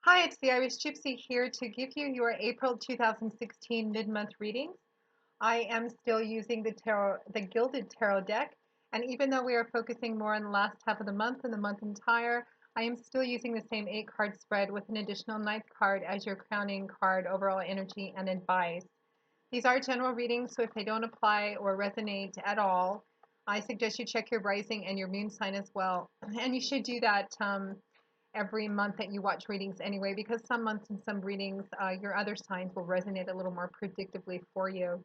Hi, it's the Irish Gypsy here to give you your April 2016 mid-month readings. I am still using the Gilded Tarot deck, and even though we are focusing more on the last half of the month and the month entire, I am still using the same 8-card spread with an additional 9th card as your crowning card, overall energy and advice. These are general readings, so if they don't apply or resonate at all, I suggest you check your rising and your moon sign as well. And you should do that every month that you watch readings anyway, because some months and some readings, your other signs will resonate a little more predictably for you.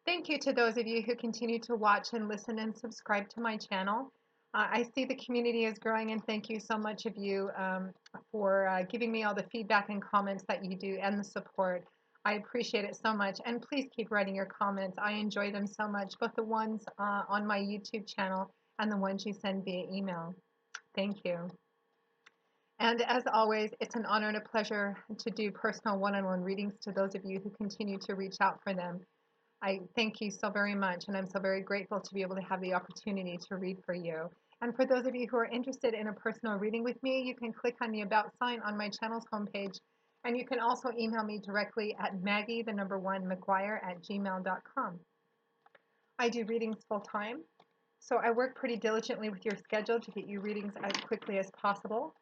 Thank you to those of you who continue to watch and listen and subscribe to my channel. I see the community is growing, and thank you so much of you for giving me all the feedback and comments that you do and the support. I appreciate it so much, and please keep writing your comments. I enjoy them so much, both the ones on my YouTube channel and the ones you send via email. Thank you. And as always, it's an honor and a pleasure to do personal one-on-one readings to those of you who continue to reach out for them. I thank you so very much, and I'm so very grateful to be able to have the opportunity to read for you. And for those of you who are interested in a personal reading with me, you can click on the About sign on my channel's homepage, and you can also email me directly at maggie1mcguire@gmail.com. I do readings full-time, so I work pretty diligently with your schedule to get you readings as quickly as possible.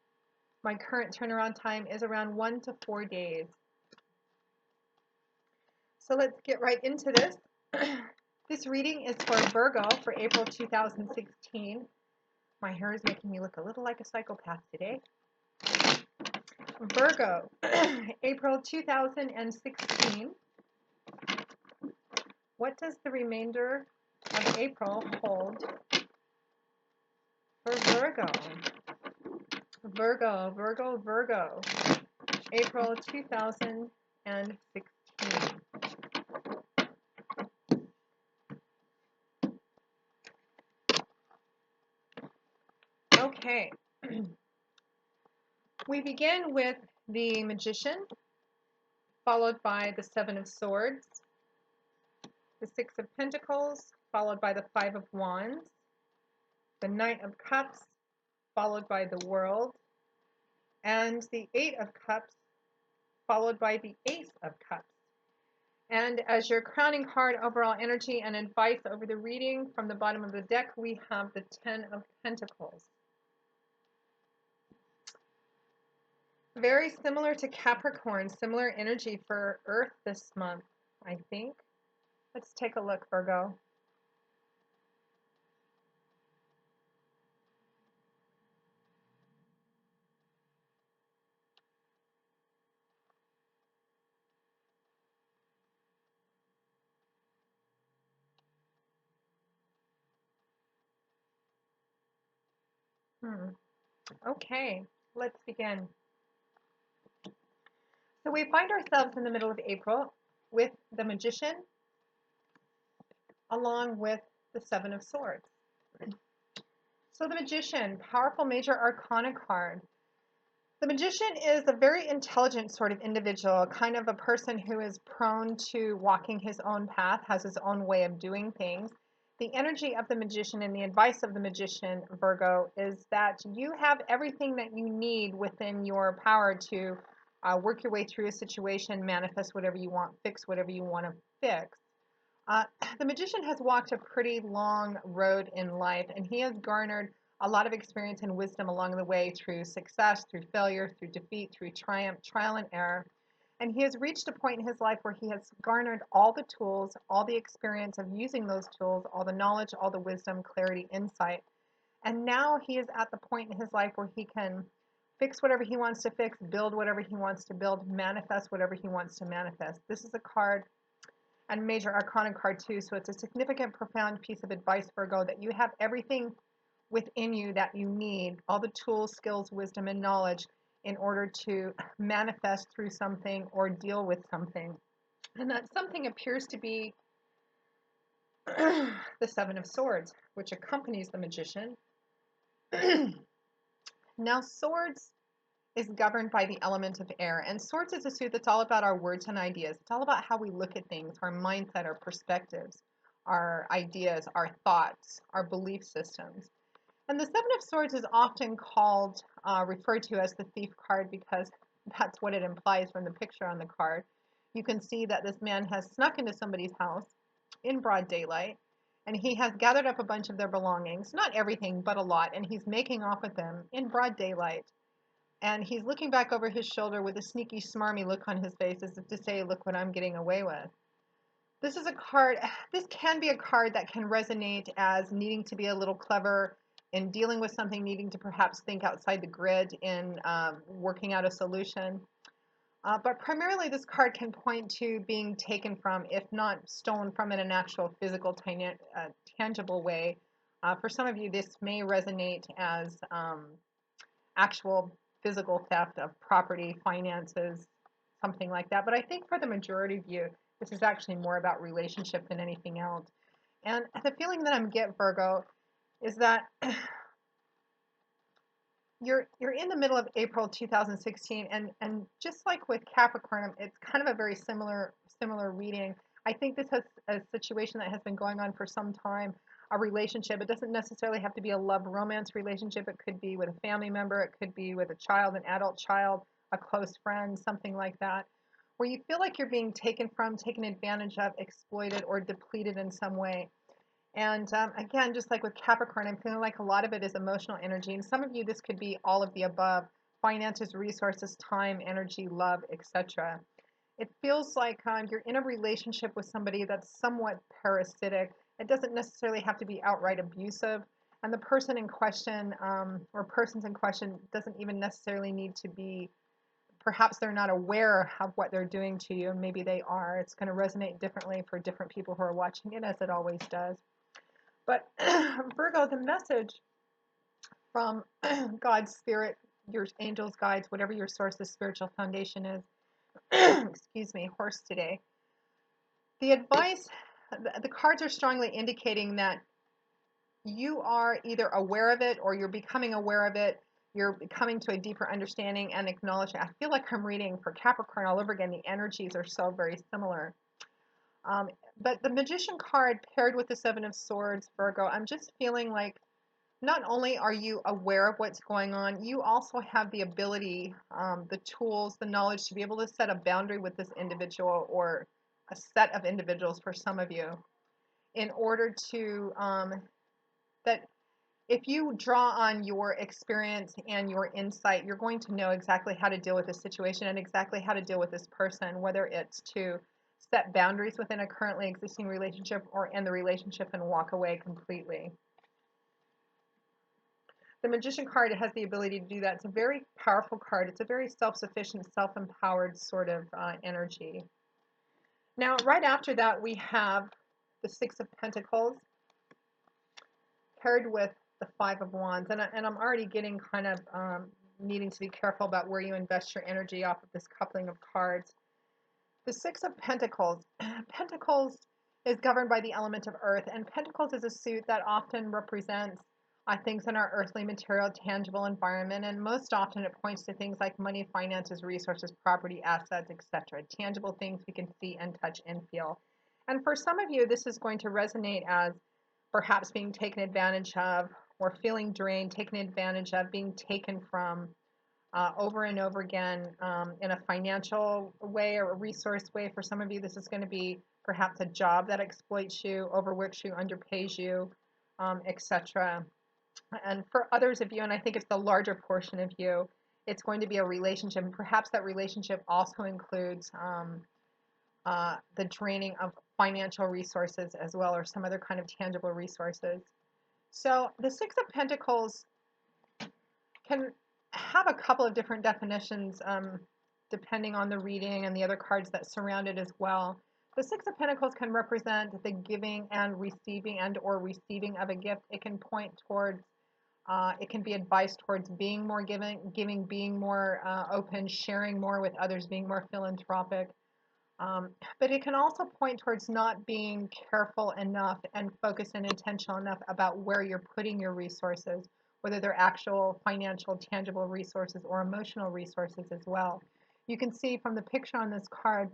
My current turnaround time is around 1 to 4 days. So let's get right into this. This reading is for Virgo for April 2016. My hair is making me look a little like a psychopath today. Virgo, April 2016. What does the remainder of April hold for Virgo? Virgo, April 2016. Okay. We begin with the Magician, followed by the Seven of Swords, the Six of Pentacles, followed by the Five of Wands, the Knight of Cups, followed by the World, and the Eight of Cups, followed by the Ace of Cups. And as your crowning card, overall energy and advice over the reading, from the bottom of the deck, we have the Ten of Pentacles. Very similar to Capricorn, similar energy for Earth this month, I think. Let's take a look, Virgo. Okay, let's begin. So we find ourselves in the middle of April with the Magician along with the Seven of Swords. So the Magician, powerful major arcana card. The Magician is a very intelligent sort of individual, kind of a person who is prone to walking his own path, has his own way of doing things. The energy of the Magician and the advice of the Magician, Virgo, is that you have everything that you need within your power to work your way through a situation, manifest whatever you want, fix whatever you want to fix. The Magician has walked a pretty long road in life, and he has garnered a lot of experience and wisdom along the way through success, through failure, through defeat, through triumph, trial and error. And he has reached a point in his life where he has garnered all the tools, all the experience of using those tools, all the knowledge, all the wisdom, clarity, insight. And now he is at the point in his life where he can fix whatever he wants to fix, build whatever he wants to build, manifest whatever he wants to manifest. This is a card, and major arcana card too, so it's a significant, profound piece of advice, Virgo, that you have everything within you that you need, all the tools, skills, wisdom, and knowledge in order to manifest through something or deal with something. And that something appears to be the Seven of Swords, which accompanies the Magician. Now, Swords is governed by the element of air, and Swords is a suit that's all about our words and ideas. It's all about how we look at things, our mindset, our perspectives, our ideas, our thoughts, our belief systems. And the Seven of Swords is often called referred to as the thief card because that's what it implies from the picture on the card. You can see that this man has snuck into somebody's house in broad daylight, and he has gathered up a bunch of their belongings, not everything, but a lot, and he's making off with them in broad daylight. And he's looking back over his shoulder with a sneaky, smarmy look on his face as if to say, look what I'm getting away with. This is a card, this can be a card that can resonate as needing to be a little clever in dealing with something, needing to perhaps think outside the grid in working out a solution. But primarily, this card can point to being taken from, if not stolen from in an actual physical, tangible way. For some of you, this may resonate as actual physical theft of property, finances, something like that. But I think for the majority of you, this is actually more about relationship than anything else. And the feeling that I'm getting, Virgo, is that you're in the middle of April 2016, and just like with Capricorn, it's kind of a very similar reading. I think this has a situation that has been going on for some time, a relationship. It doesn't necessarily have to be a love romance relationship. It could be with a family member, it could be with a child, an adult child, a close friend, something like that, where you feel like you're being taken from, taken advantage of, exploited, or depleted in some way. And again, just like with Capricorn, I'm feeling like a lot of it is emotional energy. And some of you, this could be all of the above: finances, resources, time, energy, love, etc. It feels like you're in a relationship with somebody that's somewhat parasitic. It doesn't necessarily have to be outright abusive. And the person in question, or persons in question, doesn't even necessarily need to be, perhaps they're not aware of what they're doing to you, and maybe they are. It's going to resonate differently for different people who are watching it, as it always does. But Virgo, the message from God's spirit, your angels, guides, whatever your source's spiritual foundation is, excuse me, horse today. The advice, the cards are strongly indicating that you are either aware of it or you're becoming aware of it. You're coming to a deeper understanding and acknowledgement. I feel like I'm reading for Capricorn all over again. The energies are so very similar. Um, but the Magician card paired with the Seven of Swords, Virgo, I'm just feeling like not only are you aware of what's going on, you also have the ability, the tools, the knowledge to be able to set a boundary with this individual or a set of individuals for some of you in order to, that if you draw on your experience and your insight, you're going to know exactly how to deal with this situation and exactly how to deal with this person, whether it's to set boundaries within a currently existing relationship or end the relationship and walk away completely. The Magician card has the ability to do that. It's a very powerful card. It's a very self-sufficient, self-empowered sort of energy. Now, right after that, we have the Six of Pentacles paired with the Five of Wands. And I'm already getting kind of needing to be careful about where you invest your energy off of this coupling of cards. The Six of Pentacles. Pentacles is governed by the element of earth, and Pentacles is a suit that often represents things in our earthly, material, tangible environment, and most often it points to things like money, finances, resources, property, assets, etc. Tangible things we can see and touch and feel. And for some of you, this is going to resonate as perhaps being taken advantage of or feeling drained, taken advantage of, being taken from over and over again in a financial way or a resource way. For some of you, this is going to be perhaps a job that exploits you, overworks you, underpays you, etc. And for others of you, and I think it's the larger portion of you, it's going to be a relationship. And perhaps that relationship also includes the draining of financial resources as well, or some other kind of tangible resources. So the Six of Pentacles can have a couple of different definitions depending on the reading and the other cards that surround it as well. The Six of Pentacles can represent the giving and or receiving of a gift. It can point towards, it can be advice towards being more giving, being more open, sharing more with others, being more philanthropic. But it can also point towards not being careful enough and focused and intentional enough about where you're putting your resources, whether they're actual financial, tangible resources or emotional resources as well. You can see from the picture on this card,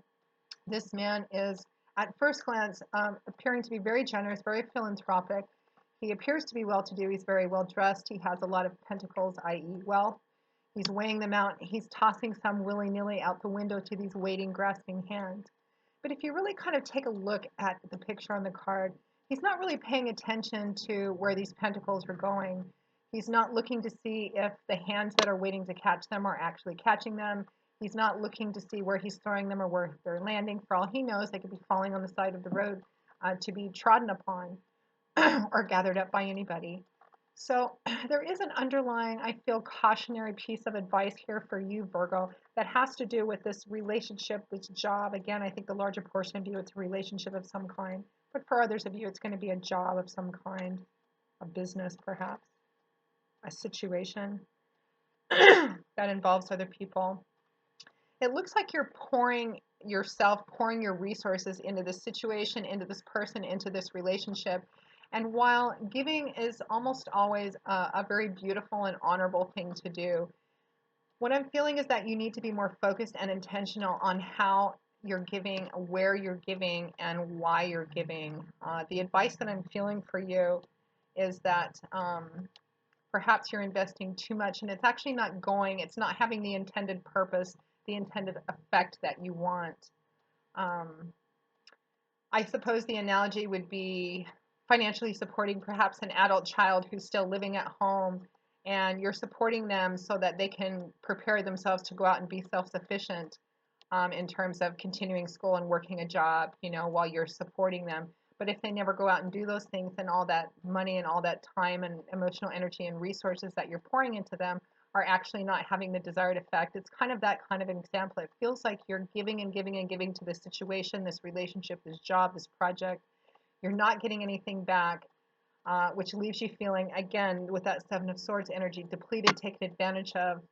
this man is, at first glance, appearing to be very generous, very philanthropic. He appears to be well-to-do. He's very well dressed. He has a lot of pentacles, i.e. wealth. He's weighing them out. He's tossing some willy-nilly out the window to these waiting, grasping hands. But if you really kind of take a look at the picture on the card, he's not really paying attention to where these pentacles are going. He's not looking to see if the hands that are waiting to catch them are actually catching them. He's not looking to see where he's throwing them or where they're landing. For all he knows, they could be falling on the side of the road to be trodden upon or gathered up by anybody. So there is an underlying, I feel, cautionary piece of advice here for you, Virgo, that has to do with this relationship, this job. Again, I think the larger portion of you, it's a relationship of some kind. But for others of you, it's going to be a job of some kind, a business perhaps, a situation that involves other people. It looks like you're pouring yourself, pouring your resources into this situation, into this person, into this relationship. And while giving is almost always a very beautiful and honorable thing to do, what I'm feeling is that you need to be more focused and intentional on how you're giving, where you're giving, and why you're giving. The advice that I'm feeling for you is that perhaps you're investing too much and it's actually not going, it's not having the intended purpose, the intended effect that you want. I suppose the analogy would be financially supporting perhaps an adult child who's still living at home, and you're supporting them so that they can prepare themselves to go out and be self-sufficient in terms of continuing school and working a job, you know, while you're supporting them. But if they never go out and do those things, then all that money and all that time and emotional energy and resources that you're pouring into them are actually not having the desired effect. It's kind of that kind of an example. It feels like you're giving and giving and giving to this situation, this relationship, this job, this project. You're not getting anything back, which leaves you feeling, again, with that Seven of Swords energy, depleted, taken advantage of.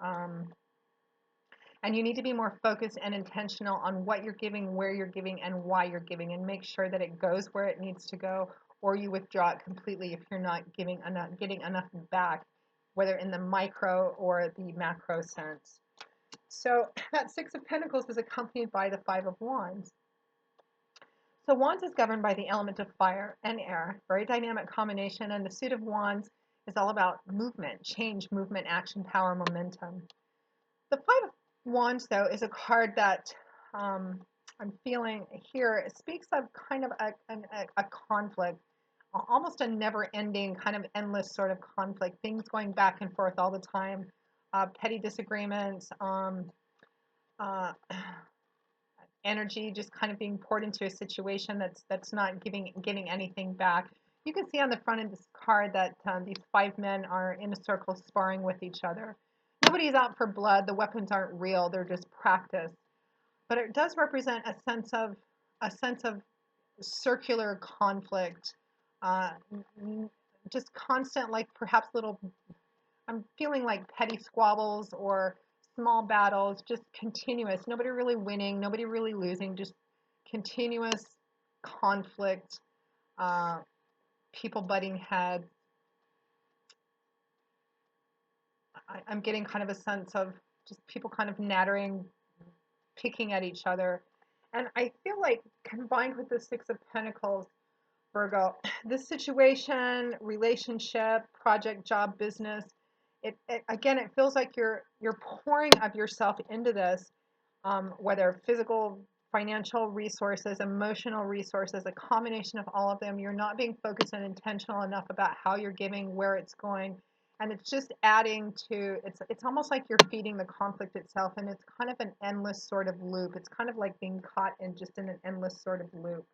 And you need to be more focused and intentional on what you're giving, where you're giving, and why you're giving, and make sure that it goes where it needs to go, or you withdraw it completely if you're not getting enough back, whether in the micro or the macro sense. So that Six of Pentacles is accompanied by the Five of Wands. So Wands is governed by the element of fire and air, very dynamic combination, and the suit of Wands is all about movement, change, movement, action, power, momentum. The Five of Wands, though, is a card that I'm feeling here. It speaks of kind of a conflict, almost a never-ending, kind of endless sort of conflict, things going back and forth all the time, petty disagreements, energy just kind of being poured into a situation that's not giving anything back. You can see on the front of this card that these five men are in a circle sparring with each other. Nobody's out for blood. The weapons aren't real. They're just practice. But it does represent a sense of circular conflict, uh, just constant, like perhaps little. I'm feeling like petty squabbles or small battles, just continuous. Nobody really winning, nobody really losing, just continuous conflict. Uh, people butting heads. I'm getting kind of a sense of just people kind of nattering, picking at each other. And I feel like combined with the Six of Pentacles, Virgo, this situation, relationship, project, job, business, again, it feels like you're pouring of yourself into this, whether physical, financial resources, emotional resources, a combination of all of them. You're not being focused and intentional enough about how you're giving, where it's going, and it's just adding to. It's almost like you're feeding the conflict itself, and it's kind of an endless sort of loop. It's kind of like being caught in just in an endless sort of loop,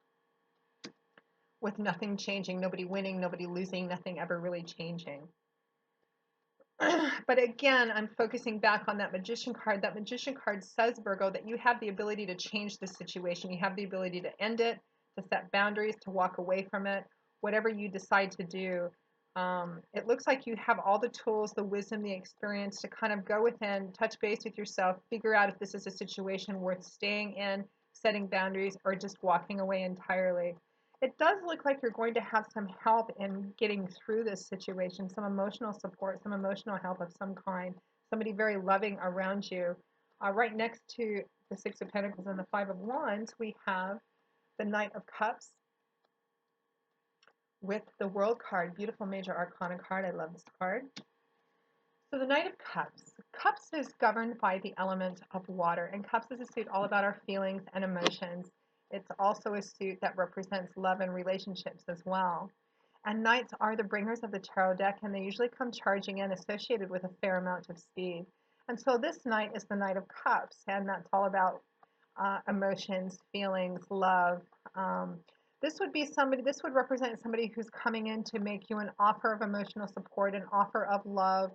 with nothing changing, nobody winning, nobody losing, nothing ever really changing. But again, I'm focusing back on that Magician card. That Magician card says, Virgo, that you have the ability to change the situation. You have the ability to end it, to set boundaries, to walk away from it, whatever you decide to do. It looks like you have all the tools, the wisdom, the experience to kind of go within, touch base with yourself, figure out if this is a situation worth staying in, setting boundaries, or just walking away entirely. It does look like you're going to have some help in getting through this situation, some emotional support, some emotional help of some kind, somebody very loving around you. Right next to the Six of Pentacles and the Five of Wands, we have the Knight of Cups with the World card. Beautiful major arcana card. I love this card. So the Knight of Cups, Cups is governed by the element of water, and Cups is a suit all about our feelings and emotions. It's also a suit that represents love and relationships as well. And Knights are the bringers of the tarot deck, and they usually come charging in associated with a fair amount of speed. And so this Knight is the Knight of Cups, and that's all about emotions, feelings, love. Um, this would represent somebody who's coming in to make you an offer of emotional support, an offer of love,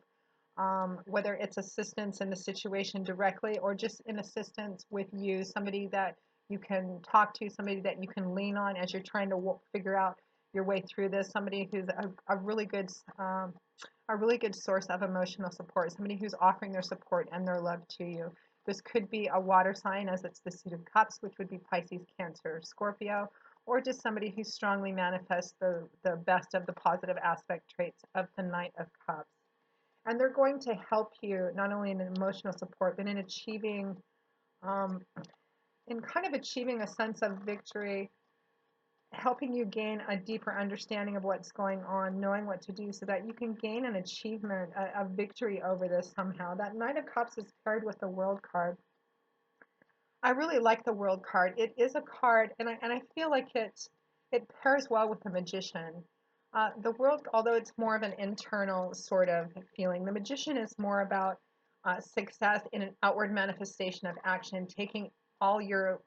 whether it's assistance in the situation directly or just in assistance with you, somebody that you can talk to, somebody that you can lean on as you're trying to figure out your way through this, somebody who's a really good source of emotional support, somebody who's offering their support and their love to you. This could be a water sign, as it's the Suit of Cups, which would be Pisces, Cancer, Scorpio, or just somebody who strongly manifests the best of the positive aspect traits of the Knight of Cups. And they're going to help you not only in emotional support, but in um, in kind of achieving a sense of victory, helping you gain a deeper understanding of what's going on, knowing what to do so that you can gain an achievement, a victory over this somehow. That Knight of Cups is paired with the World card. I really like the World card. It is a card, and I feel like it pairs well with the Magician. The World, although it's more of an internal sort of feeling, the Magician is more about success in an outward manifestation of action, taking all your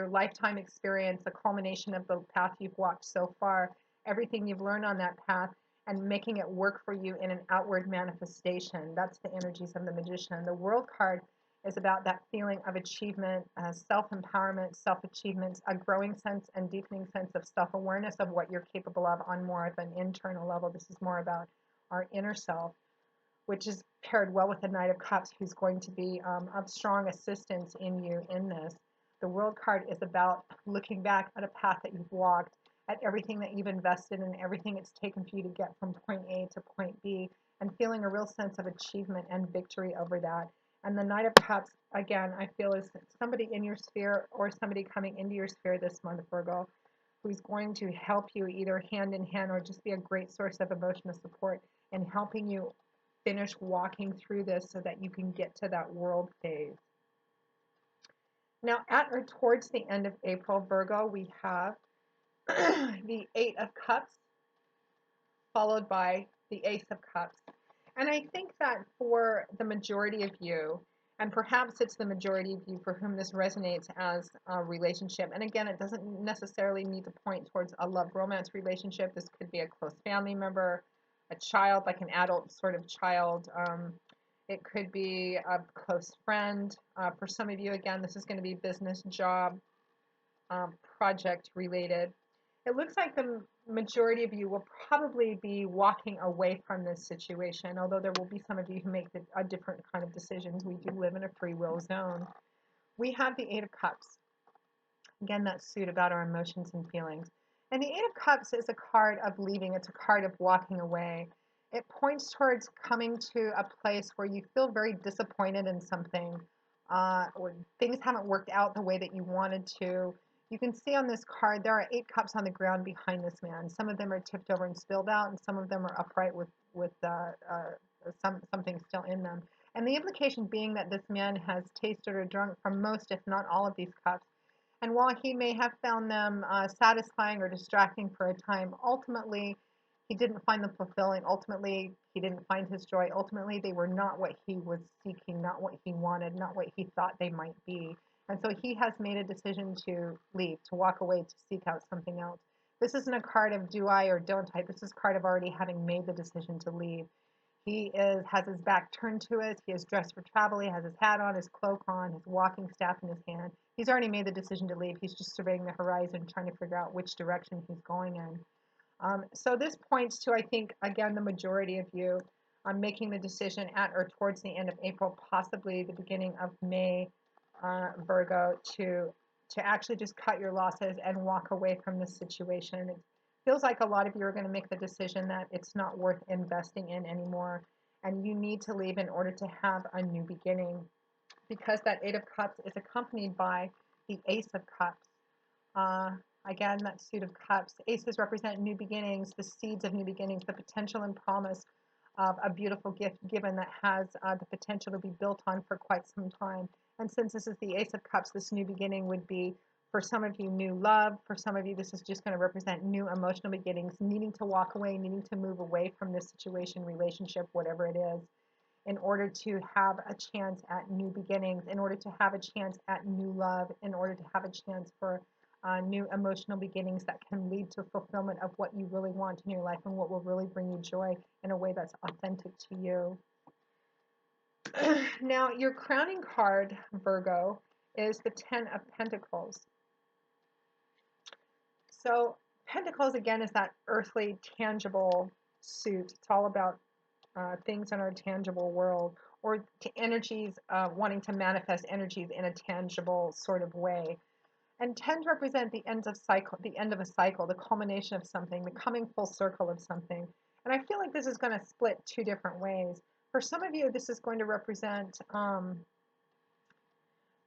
lifetime experience, the culmination of the path you've walked so far, everything you've learned on that path, and making it work for you in an outward manifestation. That's the energies of the Magician. The World card is about that feeling of achievement, self-empowerment, self-achievements, a growing sense and deepening sense of self-awareness of what you're capable of on more of an internal level. This is more about our inner self, which is paired well with the Knight of Cups, who's going to be of strong assistance in you in this. The World card is about looking back at a path that you've walked, at everything that you've invested in, everything it's taken for you to get from point A to point B, and feeling a real sense of achievement and victory over that. And the Knight of Cups, again, I feel is somebody in your sphere or somebody coming into your sphere this month, Virgo, who's going to help you either hand in hand or just be a great source of emotional support and helping you finish walking through this so that you can get to that world phase. Now, at or towards the end of April, Virgo, we have the Eight of Cups, followed by the Ace of Cups. And I think that for the majority of you, and perhaps it's the majority of you for whom this resonates as a relationship, and again, it doesn't necessarily need to point towards a love romance relationship. This could be a close family member, a child, like an adult sort of child. It could be a close friend. For some of you, again, this is going to be business, job, project related. It looks like the majority of you will probably be walking away from this situation, although there will be some of you who make a different kind of decisions. We do live in a free will zone. We have the Eight of Cups. Again, that suit about our emotions and feelings. And the Eight of Cups is a card of leaving. It's a card of walking away. It points towards coming to a place where you feel very disappointed in something, or things haven't worked out the way that you wanted to. You can see on this card there are 8 cups on the ground behind this man. Some of them are tipped over and spilled out, and some of them are upright with something still in them. And the implication being that this man has tasted or drunk from most, if not all, of these cups. And while he may have found them satisfying or distracting for a time, ultimately he didn't find them fulfilling. Ultimately, he didn't find his joy. Ultimately, they were not what he was seeking, not what he wanted, not what he thought they might be. And so he has made a decision to leave, to walk away, to seek out something else. This isn't a card of do I or don't I. This is a card of already having made the decision to leave. He has his back turned to us. He is dressed for travel. He has his hat on, his cloak on, his walking staff in his hand. He's already made the decision to leave. He's just surveying the horizon, trying to figure out which direction he's going in. So this points to, I think, again, the majority of you making the decision at or towards the end of April, possibly the beginning of May, Virgo, to actually just cut your losses and walk away from this situation. It feels like a lot of you are going to make the decision that it's not worth investing in anymore, and you need to leave in order to have a new beginning, because that Eight of Cups is accompanied by the Ace of Cups. Uh, Again, that Suit of Cups. Aces represent new beginnings, the seeds of new beginnings, the potential and promise of a beautiful gift given that has the potential to be built on for quite some time. And since this is the Ace of Cups, this new beginning would be, for some of you, new love. For some of you, this is just going to represent new emotional beginnings, needing to walk away, needing to move away from this situation, relationship, whatever it is, in order to have a chance at new beginnings, in order to have a chance at new love, in order to have a chance for new emotional beginnings that can lead to fulfillment of what you really want in your life and what will really bring you joy in a way that's authentic to you. Now, your crowning card, Virgo, is the Ten of Pentacles. So, Pentacles, again, is that earthly, tangible suit. It's all about things in our tangible world, or energies, wanting to manifest energies in a tangible sort of way. And tend to represent the end of a cycle, the culmination of something, the coming full circle of something. And I feel like this is going to split two different ways. For some of you, this is going to represent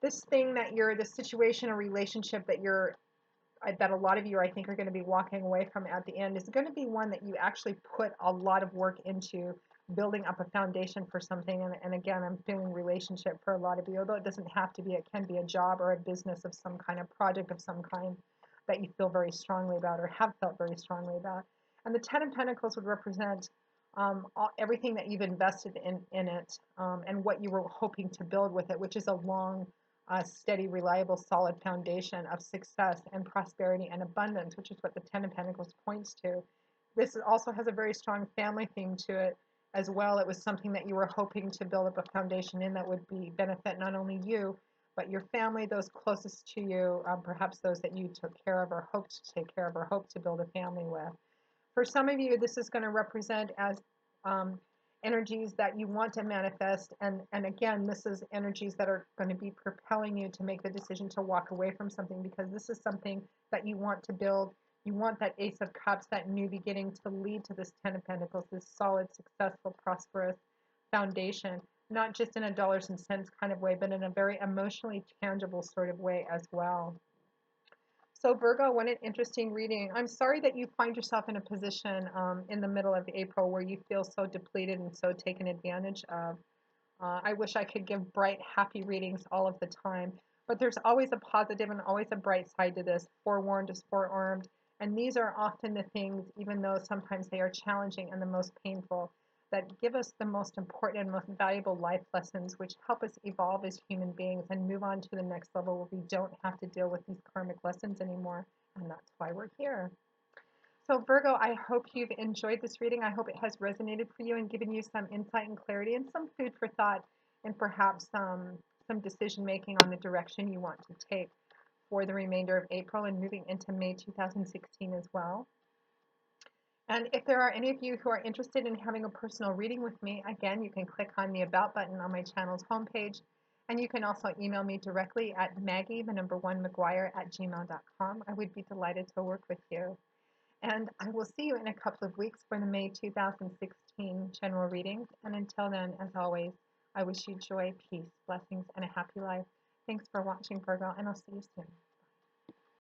this thing that this situation or relationship that a lot of you, I think, are going to be walking away from at the end is going to be one that you actually put a lot of work into building up a foundation for something. And again, I'm feeling relationship for a lot of you, although it doesn't have to be. It can be a job or a business of some kind, a project of some kind that you feel very strongly about or have felt very strongly about. And the Ten of Pentacles would represent everything that you've invested in it, and what you were hoping to build with it, which is a long, steady, reliable, solid foundation of success and prosperity and abundance, which is what the Ten of Pentacles points to. This also has a very strong family theme to it as well. It was something that you were hoping to build up a foundation in that would benefit not only you, but your family, those closest to you, perhaps those that you took care of or hoped to take care of or hoped to build a family with. For some of you, this is going to represent as um, energies that you want to manifest. And again, this is energies that are going to be propelling you to make the decision to walk away from something, because this is something that you want to build. You want that Ace of Cups, that new beginning, to lead to this Ten of Pentacles, this solid, successful, prosperous foundation, not just in a dollars and cents kind of way, but in a very emotionally tangible sort of way as well. So Virgo, what an interesting reading. I'm sorry that you find yourself in a position in the middle of April where you feel so depleted and so taken advantage of. I wish I could give bright, happy readings all of the time, but there's always a positive and always a bright side to this. Forewarned is forearmed, and these are often the things, even though sometimes they are challenging and the most painful, that give us the most important and most valuable life lessons, which help us evolve as human beings and move on to the next level where we don't have to deal with these karmic lessons anymore. And that's why we're here. So Virgo, I hope you've enjoyed this reading. I hope it has resonated for you and given you some insight and clarity and some food for thought, and perhaps some decision making on the direction you want to take for the remainder of April and moving into May 2016 as well. And if there are any of you who are interested in having a personal reading with me, again, you can click on the About button on my channel's homepage. And you can also email me directly at Maggie, the number 1 McGuire @gmail.com. I would be delighted to work with you. And I will see you in a couple of weeks for the May 2016 general readings. And until then, as always, I wish you joy, peace, blessings, and a happy life. Thanks for watching, Virgo, and I'll see you soon.